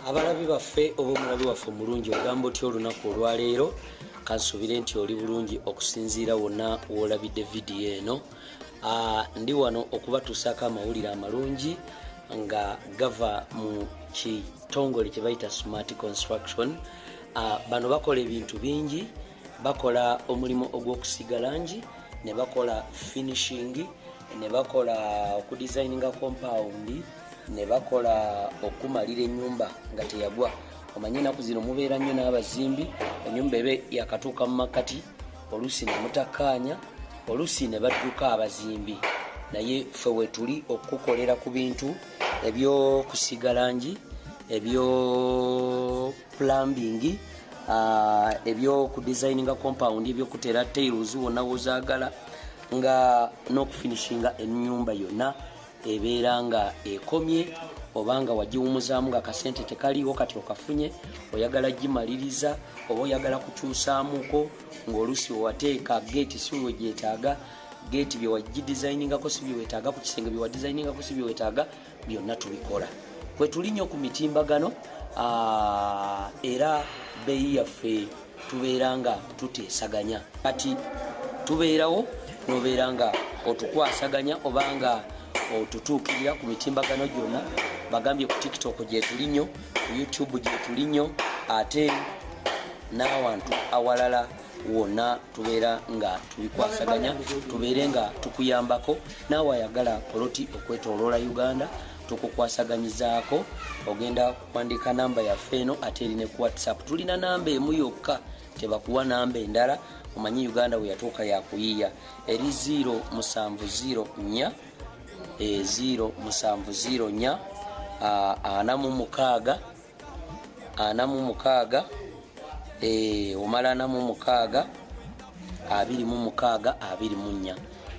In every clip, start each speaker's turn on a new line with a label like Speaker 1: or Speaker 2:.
Speaker 1: Abalabi baffe oba omulabi waffe omulungi ogamba otya olunaku olwaleero kansuubire nti oli bulungi okusinziira wonna woolabidde vidiyo eno. Ndi wano okubatuusaako amawulire amalungi nga gava mu kitongole kye bayita Smart Construction. Bano bakola ebintu bingi, bakola omulimu ogw'okusiga langi, ne bakola finishing, ne bakola okudesigninga compound, ne bakola okumalira ennyumba nga teyagwa. Omanyi ennaku zino mubeera nnyo n'abazimbi, ennyumba ebe yakatuuka mu makati, oluusi ne mutakkaanya, oluusi ne badduka abazimbi. Naye ffe we tuli okukolera ku bintu eby'okusiga langi, ebyo plumbing, ebyokudesigninga compound, ebyokutera tails wonna wozaagala, nga n'okufinishinga ennyumba yonna ebeera nga ekomye, obanga wagiwumuzaamu nga kasente tekaliiwo kati okafunye, oyagala gimaliriza oba oyagala kukyusaamuko ng'oluusi wewateeka geeti si weegyetaaga, geeti bye wagidesigningako si byewetaaga, ku kisenge bye wadesigningako si byewetaaga, byonna tubikola. Kwe tuli nnyo ku mitimbagano, era beeyi yaffe tubeera nga tuteesaganya. Kati tubeerawo n'obeera nga otukwasaganya obanga otutuukirira ku mitimbagano gyonna. Bagambye ku TikTok gye tuli nnyo, ku YouTube gye tuli nnyo, ate n'awantu awalala wonna tubeera nga tubikwasaganya, tubeere nga tukuyambako. Naawe ayagala poloti okwetooloola Uganda, tukukwasaganyizaako, ogenda kuwandiika namba yaffe eno, ate eri ne ku WhatsApp. Tulina namba emu yokka, tebakuwa namba endala. Omanyi Uganda we yatuuka yakuyiiya, eri 0704 0704 46 omala 46 26 24.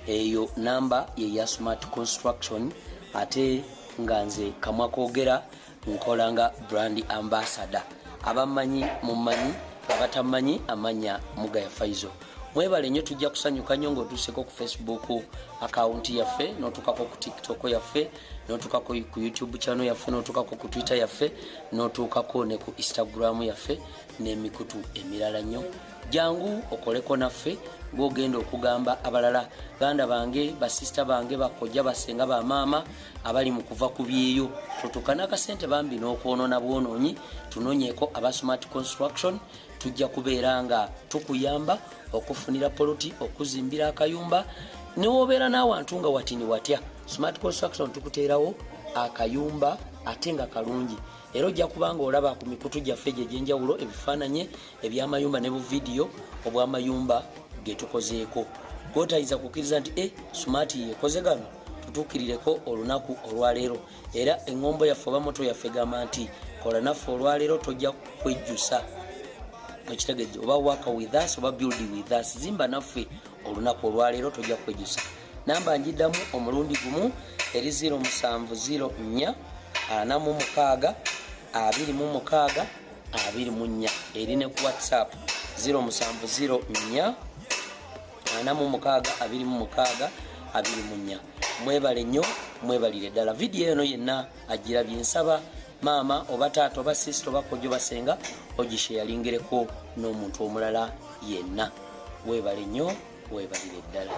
Speaker 1: Eyo namba ye ya Smart Construction. Ate nga nze kamwa koogera nkolanga brand ambassador. Abamanyi mumanyi, abatamanyi amanya Mugaya Faizo. Mwebale nnyo, tujja kusanyuka nnyo ng'otuuseko ku Facebook account yaffe, n'otuukako ku TikTok yaffe, n'otuukako ku YouTube channel yaffe, n'otuukako ku Twitter yaffe, n'otuukako ne ku Instagram yaffe n'emikutu emirala nnyo. Jangu okoleko naffe gw'ogenda okugamba abalala, ganda bange, basista bange, bakojja, basenga, bamaama abali mu kuva ku byeyo. Tutuuka n'akasente bambi n'okwonoona bwonoonyi, tunoonyeeko aba Smart Construction. Tujja kubeera nga tukuyamba okufunira poloti, okuzimbira akayumba. Newobeera n'awantu nga watini watya, Smart Construction tukuteerawo akayumba ate nga kalungi. Era ojja kubanga olaba ku mikutu gyaffe egy'enjawulo ebifaananye eby'amayumba ne bu vidiyo obw'amayumba ge tukozeeko. Gwotayiza kukkiriza nti Smart yekoze gano, tutuukirireko olunaku olwaleero. Era eŋŋombo yaffe oba moto yaffe gamba nti kola naffe olwaleero, tojja kwejjusa. Ekitegeeza oba work with us oba build with us, zimba naffe olunaku olwaleero, tojja kwejjusa. Namba njiddamu omulundi gumu, eri 0704 46 26 24. Eri ne ku WhatsApp 0704 46 26 24. Mwebale nnyo, mwebalire ddala. Vidiyo eno yenna agirabye, nsaba maama oba taata oba sisita oba kojjo basenga ogisheyalingereko n'omuntu omulala yenna. Weebale nnyo, weebalire ddala.